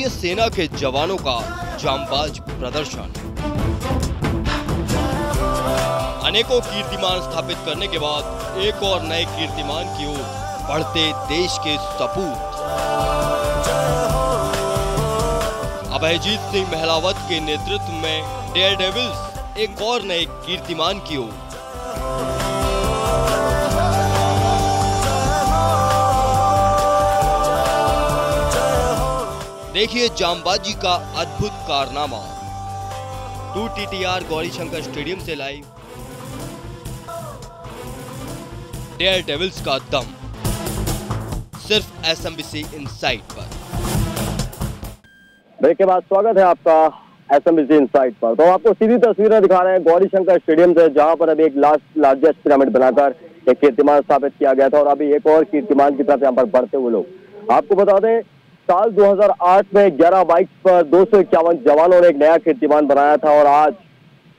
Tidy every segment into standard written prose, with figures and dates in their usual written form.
भारतीय सेना के जवानों का जांबाज प्रदर्शन। अनेकों कीर्तिमान स्थापित करने के बाद एक और नए कीर्तिमान की ओर बढ़ते देश के सपूत। अभयजीत सिंह महलावत के नेतृत्व में डेयर डेविल्स एक और नए कीर्तिमान की ओर। देखिए जांबाजी का अद्भुत कारनामा। 2TTR गौरीशंकर स्टेडियम से लाइव। डेयर डेविल्स का दम सिर्फ SMBC इनसाइट पर। ब्रेक के बाद स्वागत है आपका SMBC इनसाइट पर। तो आपको सीधी तस्वीरें दिखा रहे हैं गौरीशंकर स्टेडियम से, जहां पर अभी एक लार्जेस्ट पिरामिड बनाकर एक कीर्तिमान स्थापित किया गया था और अभी एक और कीर्तिमान की तरफ यहां पर बढ़ते हुए लोग। आपको बता दें, साल 2008 में 11 बाइक पर 251 जवानों ने एक नया कीर्तिमान बनाया था और आज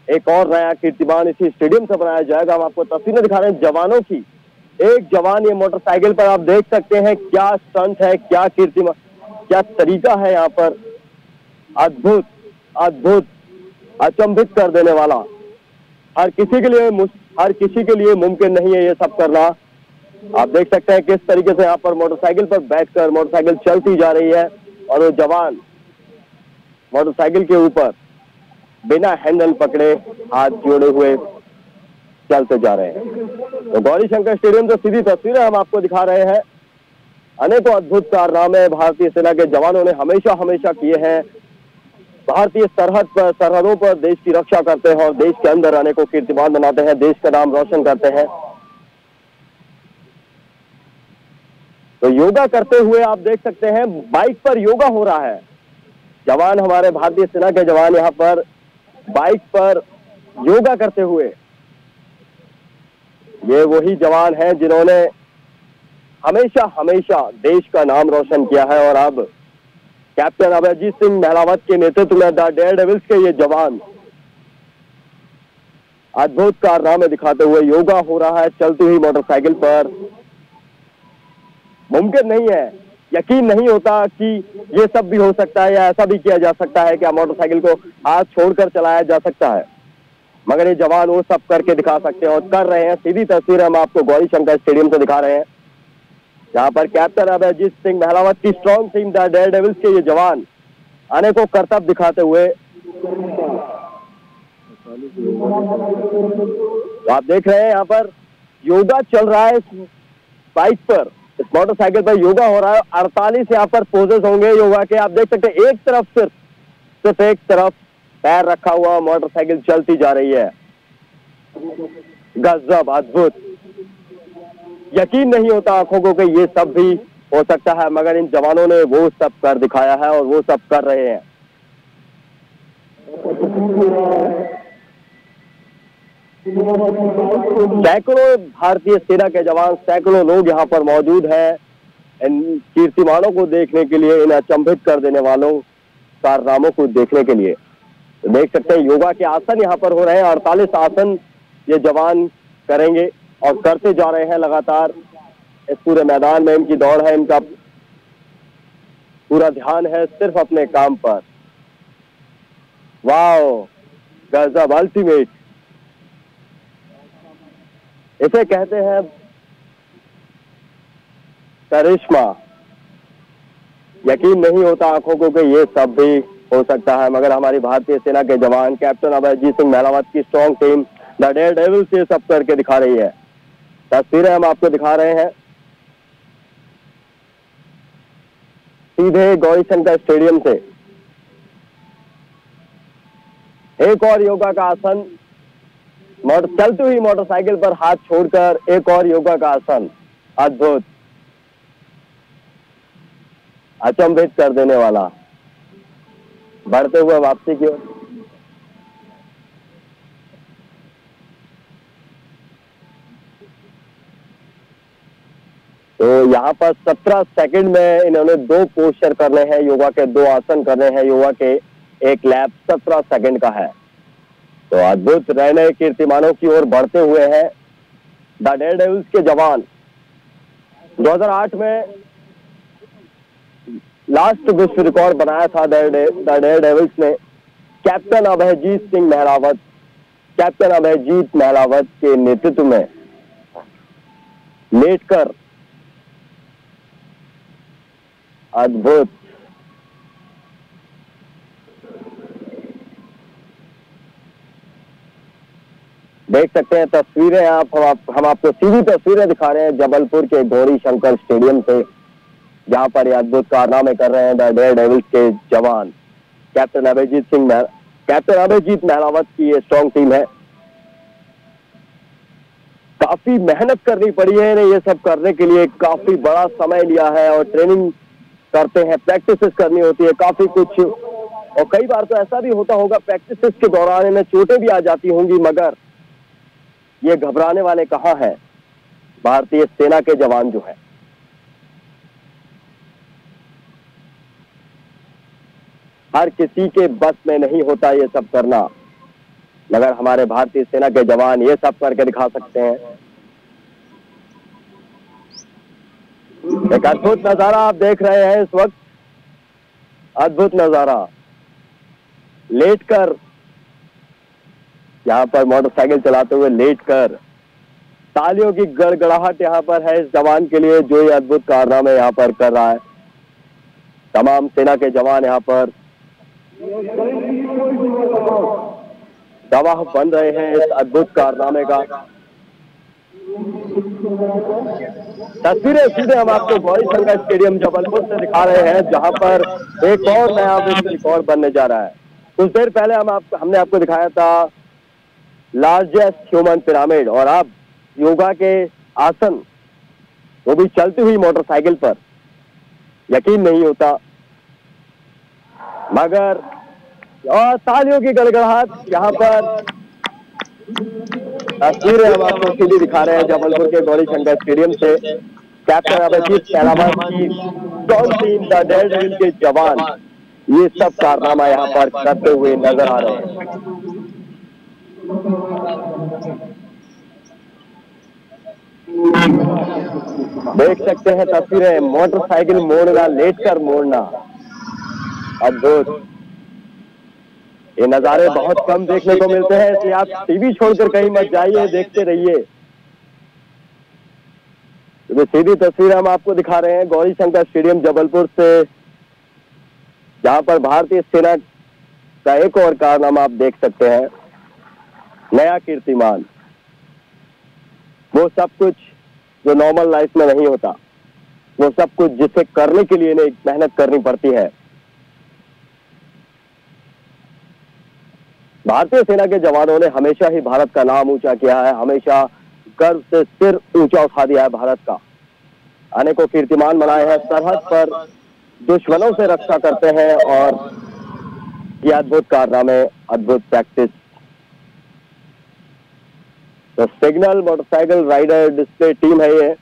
एक और नया कीर्तिमान इसी स्टेडियम से बनाया जाएगा। हम आपको तस्वीरें दिखा रहे हैं जवानों की। एक जवान ये मोटरसाइकिल पर, आप देख सकते हैं क्या स्टंट है, क्या कीर्तिमान, क्या तरीका है यहाँ पर। अद्भुत अद्भुत, अचंभित कर देने वाला। हर किसी के लिए मुमकिन नहीं है ये सब करना। आप देख सकते हैं किस तरीके से यहाँ पर मोटरसाइकिल पर बैठकर मोटरसाइकिल चलती जा रही है और वो जवान मोटरसाइकिल के ऊपर बिना हैंडल पकड़े हाथ जोड़े हुए चलते जा रहे हैं। तो गौरीशंकर स्टेडियम से सीधी तस्वीरें हम आपको दिखा रहे हैं। अनेकों अद्भुत कारनामे भारतीय सेना के जवानों ने हमेशा किए हैं। भारतीय सरहदों पर देश की रक्षा करते हैं और देश के अंदर अनेकों कीर्तिमान बनाते हैं, देश का नाम रोशन करते हैं। तो योगा करते हुए आप देख सकते हैं बाइक पर योगा हो रहा है। जवान, हमारे भारतीय सेना के जवान यहाँ पर बाइक पर योगा करते हुए। ये वही जवान हैं जिन्होंने हमेशा देश का नाम रोशन किया है और अब कैप्टन अभयजीत सिंह महलावत के नेतृत्व में डेयर डेविल्स के ये जवान अद्भुत कारनामे दिखाते हुए योगा हो रहा है चलती हुई मोटरसाइकिल पर। मुमकिन नहीं है, यकीन नहीं होता कि ये सब भी हो सकता है या ऐसा भी किया जा सकता है कि मोटरसाइकिल को हाथ छोड़कर चलाया जा सकता है, मगर ये जवान वो सब करके दिखा सकते हैं और कर रहे हैं। सीधी तस्वीर हम आपको गौरीशंकर स्टेडियम से दिखा रहे हैं, जहां पर कैप्टन अभयजीत सिंह महलावत की स्ट्रॉन्ग टीम डेयर डेविल्स के ये जवान अनेकों करतब दिखाते हुए। तो आप देख रहे हैं यहाँ पर योगा चल रहा है इस बाइक पर, इस मोटरसाइकिल पर योगा हो रहा है। 48 यहाँ पर पोजेस होंगे योगा के। आप देख सकते हैं एक तरफ सिर्फ एक तरफ पैर रखा हुआ मोटरसाइकिल चलती जा रही है। गजब, अद्भुत, यकीन नहीं होता आंखों को कि ये सब भी हो सकता है, मगर इन जवानों ने वो सब कर दिखाया है और वो सब कर रहे हैं। सैकड़ों भारतीय सेना के जवान, सैकड़ों लोग यहाँ पर मौजूद हैं इन कीर्तिमानों को देखने के लिए, इन अचंभित कर देने वालों कारनामों को देखने के लिए। तो देख सकते हैं योगा के आसन यहाँ पर हो रहे हैं। 48 आसन ये जवान करेंगे और करते जा रहे हैं लगातार। इस पूरे मैदान में इनकी दौड़ है, इनका पूरा ध्यान है सिर्फ अपने काम पर। वाओ, गजब, अल्टीमेट, इसे कहते हैं करिश्मा। यकीन नहीं होता आंखों को कि ये सब भी हो सकता है, मगर हमारी भारतीय सेना के जवान, कैप्टन अभयजीत सिंह महलावत की स्ट्रॉन्ग टीम डेयर डेविल्स ये सब करके दिखा रही है। तस्वीरें हम आपको दिखा रहे हैं सीधे गौरीशंकर स्टेडियम से। एक और योगा का आसन, चलती हुई मोटरसाइकिल पर हाथ छोड़कर एक और योगा का आसन। अद्भुत, अचंभित कर देने वाला। बढ़ते हुए वापसी की ओर। तो यहाँ पर 17 सेकंड में इन्होंने 2 पोस्चर करने हैं योगा के, 2 आसन करने हैं योगा के। एक लैप 17 सेकंड का है। तो अद्भुत नए नए कीर्तिमानों की ओर बढ़ते हुए हैं डेयर डेविल्स के जवान। 2008 में लास्ट विश्व रिकॉर्ड बनाया था द डेयर डेविल्स ने। कैप्टन अभयजीत महलावत के नेतृत्व में लेटकर अद्भुत देख सकते हैं तस्वीरें हम आपको सीधी तस्वीरें दिखा रहे हैं जबलपुर के गौरी शंकर स्टेडियम से, जहां पर ये अद्भुत कारनामे कर रहे हैं द डेयर डेविल्स के जवान। कैप्टन अभयजीत महलावत की ये स्ट्रॉन्ग टीम है। काफी मेहनत करनी पड़ी है इन्हें ये सब करने के लिए, काफी बड़ा समय लिया है और ट्रेनिंग करते हैं, प्रैक्टिसेस करनी होती है काफी कुछ, और कई बार तो ऐसा भी होता होगा प्रैक्टिसेस के दौरान इन्हें चोटें भी आ जाती होंगी, मगर ये घबराने वाले कहां हैं भारतीय सेना के जवान जो है। हर किसी के बस में नहीं होता ये सब करना, मगर हमारे भारतीय सेना के जवान ये सब करके दिखा सकते हैं। एक अद्भुत नजारा आप देख रहे हैं इस वक्त, अद्भुत नजारा। लेटकर यहां पर मोटरसाइकिल चलाते हुए लेटकर तालियों की गड़गड़ाहट यहां पर है इस जवान के लिए जो ये अद्भुत कारनामे यहां पर कर रहा है। तमाम सेना के जवान यहां पर गवाह बन रहे हैं इस अद्भुत कारनामे का। तस्वीरें सीधे हम आपको गौरी शंकर स्टेडियम जबलपुर से दिखा रहे हैं, जहां पर एक और नया विश्व रिकॉर्ड बनने जा रहा है। कुछ देर पहले हमने आपको दिखाया था लार्जेस्ट ह्यूमन पिरामिड, और अब योगा के आसन, वो भी चलती हुई मोटरसाइकिल पर। यकीन नहीं होता, मगर और तालियों की गड़गड़ाहट यहाँ पर। तस्वीरें हम आपको सीधी दिखा रहे हैं जबलपुर के गौरी शंकर स्टेडियम से। कैप्टन अभयजीत महलावत की strong team the dare devils के जवान ये सब कारनामा यहाँ पर करते हुए नजर आ रहे हैं। देख सकते हैं तस्वीरें, मोटरसाइकिल मोड़ना, लेटकर मोड़ना, अद्भुत। ये नजारे बहुत कम देखने को मिलते हैं, इसलिए आप टीवी छोड़कर कहीं मत जाइए, देखते रहिए। तो सीधी तस्वीर हम आपको दिखा रहे हैं गौरी शंकर स्टेडियम जबलपुर से, जहां पर भारतीय सेना का एक और कारनामा आप देख सकते हैं, नया कीर्तिमान। वो सब कुछ जो नॉर्मल लाइफ में नहीं होता, वो सब कुछ जिसे करने के लिए इन्हें मेहनत करनी पड़ती है। भारतीय सेना के जवानों ने हमेशा ही भारत का नाम ऊंचा किया है, हमेशा गर्व से सिर ऊंचा उठा दिया है भारत का। अनेकों कीर्तिमान बनाए हैं, सरहद पर दुश्मनों से रक्षा करते हैं, और ये अद्भुत कारनामे, अद्भुत प्रैक्टिस। तो signal motorcycle rider display team है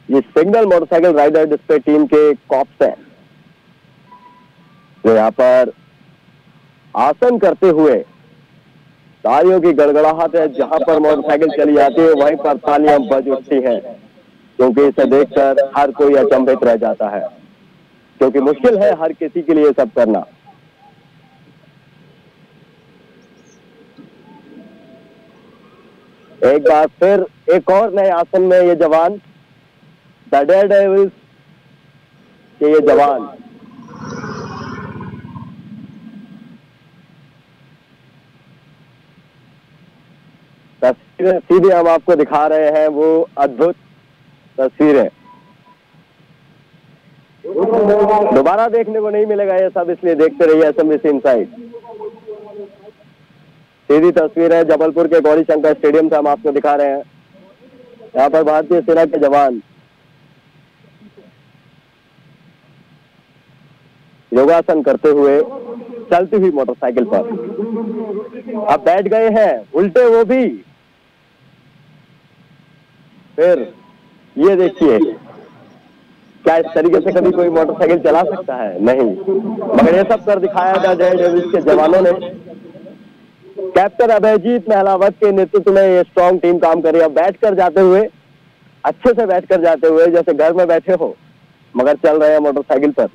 ये signal motorcycle rider display team के कॉप्स हैं जो यहाँ पर आसन करते हुए, तालियों की गड़गड़ाहट है, जहां पर मोटरसाइकिल चली जाती है वहीं पर तालियां बज उठती हैं, क्योंकि इसे देखकर हर कोई अचंभित रह जाता है, क्योंकि मुश्किल है हर किसी के लिए सब करना। एक बार फिर एक और नए आसन में ये जवान, द डेयर डेविल्स के ये जवान। तस्वीरें सीधे हम आपको दिखा रहे हैं वो अद्भुत तस्वीरें। दोबारा देखने को नहीं मिलेगा ये सब, इसलिए देखते रहिए एसएमबीसी इनसाइड। सीधी तस्वीर है जबलपुर के गौरी शंकर स्टेडियम से हम आपको दिखा रहे हैं। यहाँ पर भारतीय सेना के जवान योगासन करते हुए चलती हुई मोटरसाइकिल पर अब बैठ गए हैं, उल्टे वो भी। फिर ये देखिए, क्या इस तरीके से कभी कोई मोटरसाइकिल चला सकता है? नहीं, मगर ये सब कर दिखाया था डेयर डेविल्स के जवानों ने। कैप्टन अभयजीत महलावत के नेतृत्व में ये स्ट्रॉन्ग टीम काम कर रही है। बैठकर जाते हुए अच्छे से बैठ कर जाते हुए, जैसे घर में बैठे हो मगर चल रहे हैं मोटरसाइकिल पर।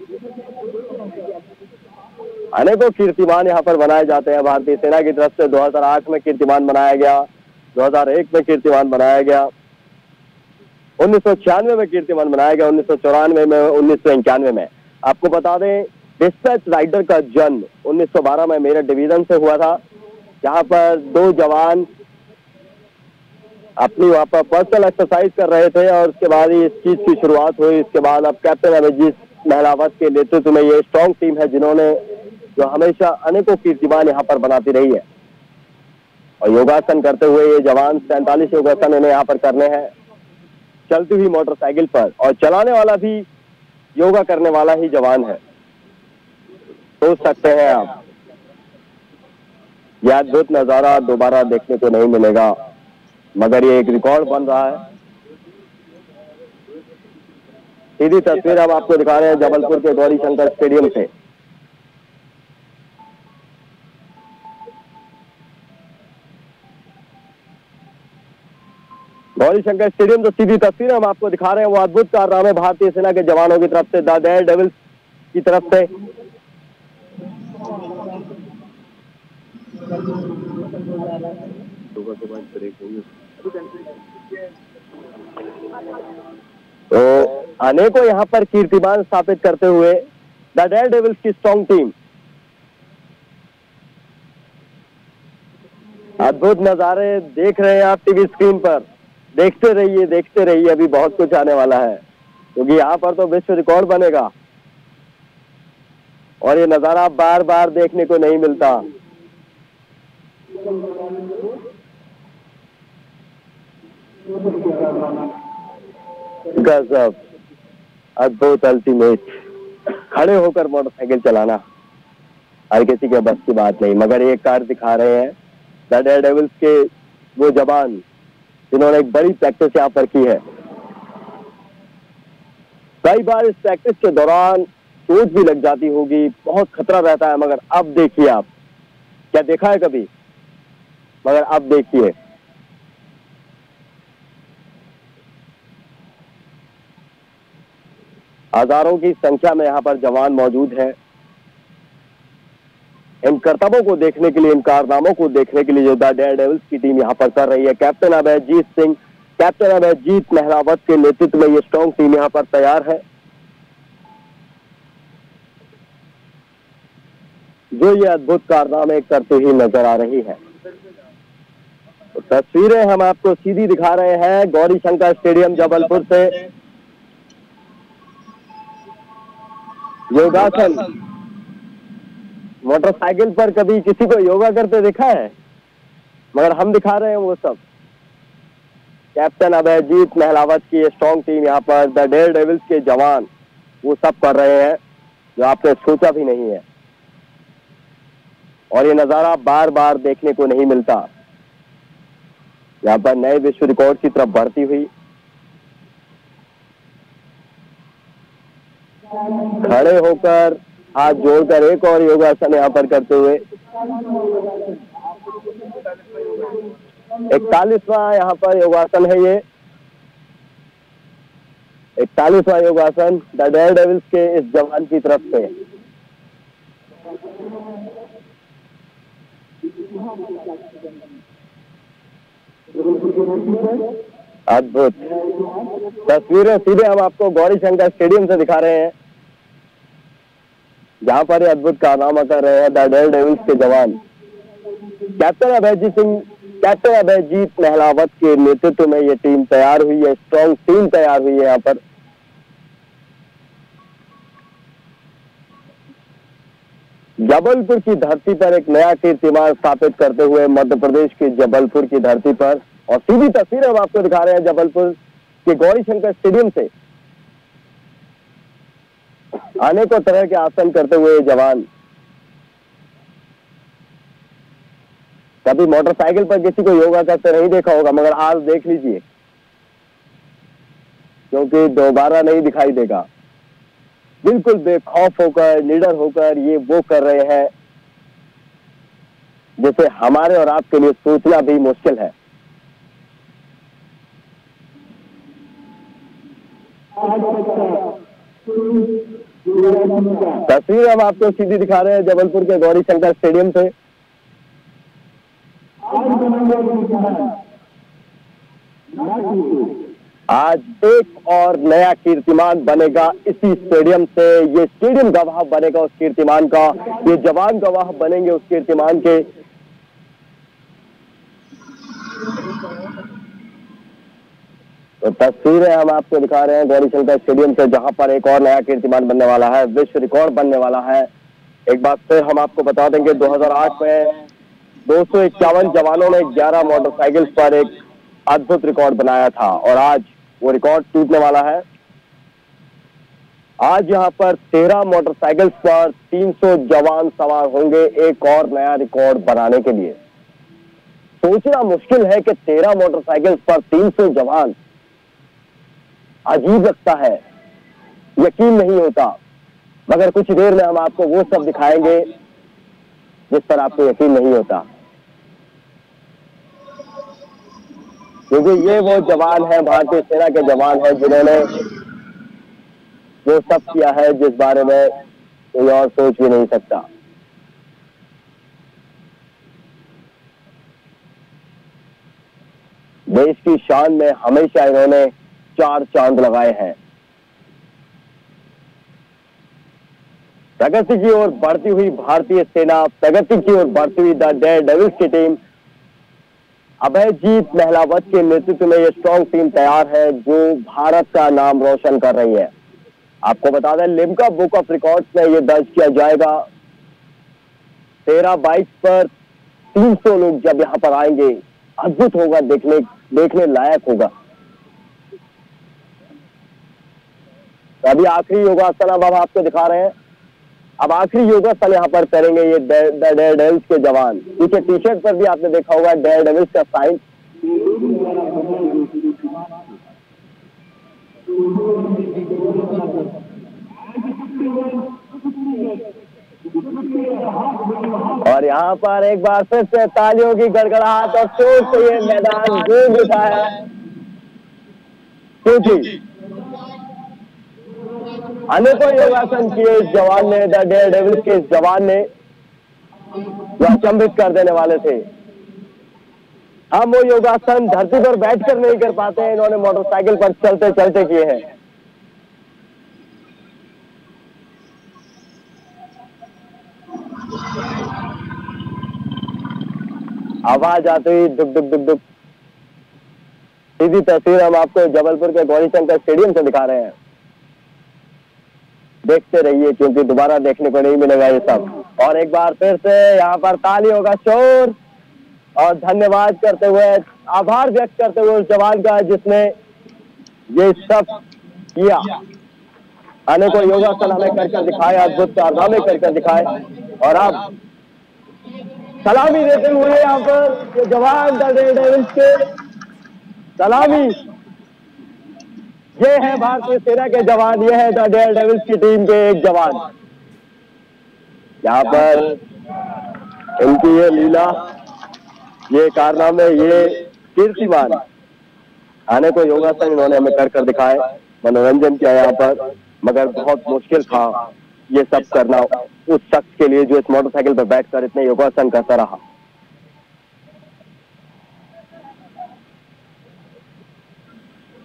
अनेकों कीर्तिमान यहाँ पर बनाए जाते हैं भारतीय सेना की तरफ से। 2008 में कीर्तिमान बनाया गया, 2001 में कीर्तिमान बनाया गया, 1996 में कीर्तिमान बनाया गया, 1994 में, 1991 में। आपको बता दें, डिस्पैच राइडर का जन्म 1912 में मेरठ डिवीजन से हुआ था, जहां पर 2 जवान अपनी वहां पर पर्सनल एक्सरसाइज कर रहे थे और उसके बाद ही इस चीज की शुरुआत हुई। इसके बाद अब कैप्टन अभिजीत महलावत के नेतृत्व में ये स्ट्रॉन्ग टीम है, जिन्होंने जो हमेशा अनेकों कीर्तिमान यहाँ पर बनाती रही है। और योगासन करते हुए ये जवान 47 योगासन इन्हें यहाँ पर करने हैं, चलती हुई मोटरसाइकिल पर। और चलाने वाला भी योगा करने वाला ही जवान है। सोच सकते हैं आप, यह अद्भुत नजारा दोबारा देखने को नहीं मिलेगा, मगर ये एक रिकॉर्ड बन रहा है। सीधी तस्वीर हम आपको दिखा रहे हैं जबलपुर के गौरी शंकर स्टेडियम से। गौरी शंकर स्टेडियम तो सीधी तस्वीर हम आपको दिखा रहे हैं, वो अद्भुत कारनामे भारतीय सेना के जवानों की तरफ से, द डेयर डेविल्स की तरफ से। तो अनेकों यहाँ पर कीर्तिमान स्थापित करते हुए द डेयर डेविल्स की स्ट्रॉन्ग टीम। अद्भुत नजारे देख रहे हैं आप टीवी स्क्रीन पर। देखते रहिए, अभी बहुत कुछ आने वाला है, क्योंकि यहाँ पर तो विश्व रिकॉर्ड बनेगा और ये नजारा बार बार देखने को नहीं मिलता। गजब, अद्भुत, अल्टीमेट। खड़े होकर मोटरसाइकिल चलाना हर किसी के बस की बात नहीं, मगर ये कार दिखा रहे हैं द डेयर डेविल्स के वो जवान, जिन्होंने एक बड़ी प्रैक्टिस यहाँ पर की है। कई बार इस प्रैक्टिस के दौरान चोट भी लग जाती होगी, बहुत खतरा रहता है, मगर अब देखिए आप, क्या देखा है कभी, मगर अब देखिए। हजारों की संख्या में यहाँ पर जवान मौजूद हैं। इन करतबों को देखने के लिए, इन कारनामों को देखने के लिए जो द डेयर डेविल्स की टीम यहाँ पर कर रही है, कैप्टन अभिजीत महलावत के नेतृत्व में ये स्ट्रॉन्ग टीम यहाँ पर तैयार है, जो ये अद्भुत कारनामे करते ही नजर आ रही है। तो तस्वीरें हम आपको सीधी दिखा रहे हैं गौरी शंकर स्टेडियम जबलपुर से। योगासन, मोटरसाइकिल पर कभी किसी को योगा करते देखा है, मगर हम दिखा रहे हैं वो सब। कैप्टन अभिजीत महलावत की स्ट्रॉन्ग टीम यहाँ पर, द डेयर डेविल्स के जवान वो सब कर रहे हैं जो आपने सोचा भी नहीं है। और ये नजारा बार बार देखने को नहीं मिलता। यहाँ पर नए विश्व रिकॉर्ड की तरफ बढ़ती हुई, खड़े होकर हाथ जोड़कर एक और योगासन यहाँ पर करते हुए 41वां यहाँ पर योगासन है। ये 41वां योगासन द डेयर डेविल्स के इस जवान की तरफ से। अद्भुत तस्वीरें सीधे हम आपको गौरी शंकर स्टेडियम से दिखा रहे हैं, जहां पर ये अद्भुत कारनामा कर रहे हैं द डेयर डेविल्स के जवान। कैप्टन अभिजीत महलावत के नेतृत्व में ये टीम तैयार हुई है, स्ट्रॉन्ग टीम तैयार हुई है यहाँ पर। जबलपुर की धरती पर एक नया कीर्तिमान स्थापित करते हुए मध्य प्रदेश की जबलपुर की धरती पर। और सीधी तस्वीर हम आपको दिखा रहे हैं जबलपुर के गौरी शंकर स्टेडियम से। अनेकों तरह के आसन करते हुए जवान। कभी मोटरसाइकिल पर किसी को योगा करते नहीं देखा होगा, मगर आज देख लीजिए, क्योंकि दोबारा नहीं दिखाई देगा। बिल्कुल बेखौफ होकर, निडर होकर ये वो कर रहे हैं जिसे हमारे और आपके लिए सोचना भी मुश्किल है। तस्वीर हम आपको सीधी दिखा रहे हैं जबलपुर के गौरी शंकर स्टेडियम से। आज एक और नया कीर्तिमान बनेगा इसी स्टेडियम से। ये स्टेडियम गवाह बनेगा उस कीर्तिमान का, ये जवान गवाह बनेंगे उस कीर्तिमान के। तो तस्वीरें हम आपको दिखा रहे हैं गौरी शंकर स्टेडियम से, जहां पर एक और नया कीर्तिमान बनने वाला है, विश्व रिकॉर्ड बनने वाला है। एक बात फिर हम आपको बता देंगे, 2008 में 251 जवानों ने 11 मोटरसाइकिल पर एक अद्भुत रिकॉर्ड बनाया था और आज वो रिकॉर्ड टूटने वाला है। आज यहां पर 13 मोटरसाइकिल पर 300 जवान सवार होंगे एक और नया रिकॉर्ड बनाने के लिए। सोचना मुश्किल है कि 13 मोटरसाइकिल पर 300 जवान, अजीब लगता है, यकीन नहीं होता, मगर कुछ देर में हम आपको वो सब दिखाएंगे जिस पर आपको यकीन नहीं होता, क्योंकि ये वो जवान है, भारतीय सेना के जवान हैं जिन्होंने वो सब किया है जिस बारे में कोई और सोच भी नहीं सकता। देश की शान में हमेशा इन्होंने 4 चांद लगाए हैं। प्रगति की ओर बढ़ती हुई भारतीय सेना, प्रगति की ओर बढ़ती हुई द डेयर डेविल्स की टीम, अभयजीत महलावत के नेतृत्व में ये स्ट्रॉन्ग टीम तैयार है जो भारत का नाम रोशन कर रही है। आपको बता दें, लिम्का बुक ऑफ रिकॉर्ड्स में ये दर्ज किया जाएगा, 13 बाइक पर 300 लोग जब यहां पर आएंगे, अद्भुत होगा, देखने लायक होगा। तो अभी आखिरी योगासन अब आपको दिखा रहे हैं। अब आखिरी योगासन यहाँ पर करेंगे ये डेयर डेविल्स के जवान। पीछे टी शर्ट पर भी आपने देखा होगा डेयर डेविल्स का साइन। और यहाँ पर एक बार फिर से तालियों की गड़गड़ाहट और शोर से ये मैदान गूंज उठा है, क्योंकि अनेकों योगासन किए इस जवान ने, द डेयर डेविल्स के इस जवान ने, जो अचंभित कर देने वाले थे। हम वो योगासन धरती पर बैठकर नहीं कर पाते हैं, इन्होंने मोटरसाइकिल पर चलते चलते किए हैं। आवाज आती हुई दुक दुक दुक दुक। सीधी तस्वीर हम आपको जबलपुर के गौरी शंकर स्टेडियम से दिखा रहे हैं। देखते रहिए, क्योंकि दोबारा देखने को नहीं मिलेगा ये सब। और एक बार फिर से यहाँ पर तालियों का शोर और धन्यवाद करते हुए, आभार व्यक्त करते हुए उस जवान का जिसने ये सब किया। अनेकों योगासन हमें कर दिखाए, अद्भुत कारनामे कर दिखाए। और अब सलामी देते हुए यहाँ पर ये जवान द डेयर डेविल्स के सलामी, ये है भारतीय सेना के जवान, ये है द डेयर डेविल्स की टीम के एक जवान। यहाँ पर इनकी ये लीला, ये कारनामे, ये कीर्तिमान, आने को योगासन इन्होंने हमें कर दिखाए, मनोरंजन किया यहाँ पर। मगर बहुत मुश्किल था ये सब करना उस शख्स के लिए जो इस मोटरसाइकिल पर बैठकर इतने योगासन करता रहा।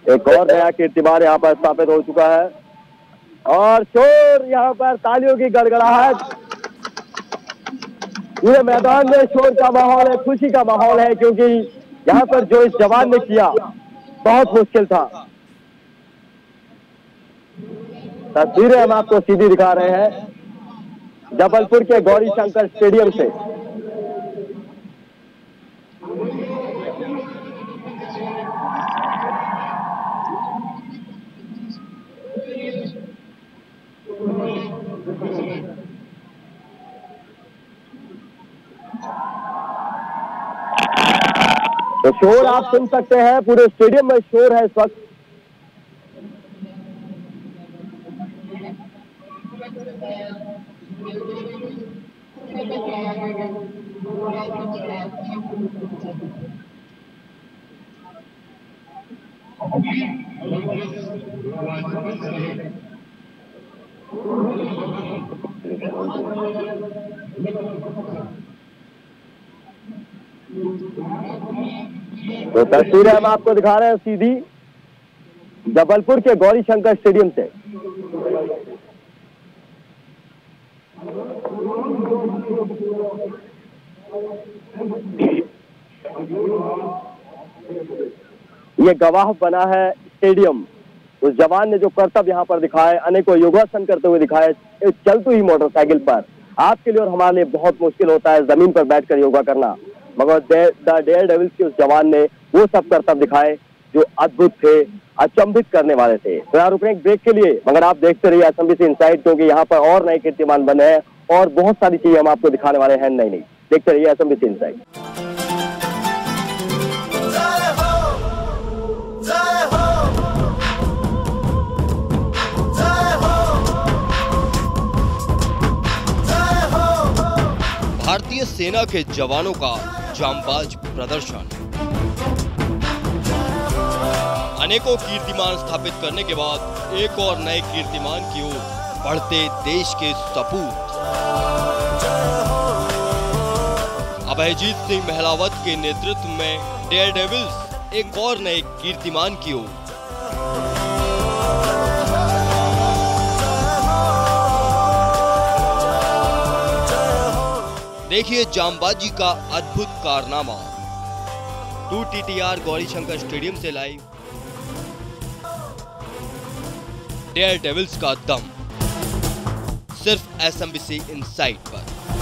एक और नया कीर्तिमान यहाँ पर स्थापित हो चुका है और शोर, यहाँ पर तालियों की गड़गड़ाहट, पूरे मैदान में शोर का माहौल है, खुशी का माहौल है, क्योंकि यहाँ पर जो इस जवान ने किया बहुत मुश्किल था। तस्वीरें हम आपको सीधी दिखा रहे हैं जबलपुर के गौरी शंकर स्टेडियम से। तो शोर आप सुन सकते हैं, पूरे स्टेडियम में शोर है इस वक्त। तो तस्वीरें हम आपको दिखा रहे हैं सीधी जबलपुर के गौरी शंकर स्टेडियम से। ये गवाह बना है स्टेडियम। उस जवान ने जो करतब यहाँ पर दिखाए, अनेकों योगासन करते हुए दिखाए, चलती हुई मोटरसाइकिल पर। आपके लिए और हमारे लिए बहुत मुश्किल होता है जमीन पर बैठकर योगा करना, मगर द डेयर डेविल्स के उस जवान ने वो सब करतब दिखाए जो अद्भुत थे, अचंभित करने वाले थे। तो यहाँ रुकने ब्रेक के लिए, मगर आप देखते रहिए एसएमबीसी इनसाइड, क्योंकि यहाँ पर और नए कीर्तिमान बने हैं और बहुत सारी चीजें हम आपको दिखाने वाले हैं। नहीं देखते रहिए एसएमबीसी इनसाइड। भारतीय सेना के जवानों का जांबाज प्रदर्शन। अनेकों कीर्तिमान स्थापित करने के बाद एक और नए कीर्तिमान की ओर बढ़ते देश के सपूत। अभयजीत सिंह महलावत के नेतृत्व में डेयर डेविल्स एक और नए कीर्तिमान की ओर। देखिए जांबाजी का अद्भुत कारनामा। 2TTR गौरी शंकर स्टेडियम से लाइव डेयर डेविल्स का दम, सिर्फ एसएमबीसी इनसाइड पर।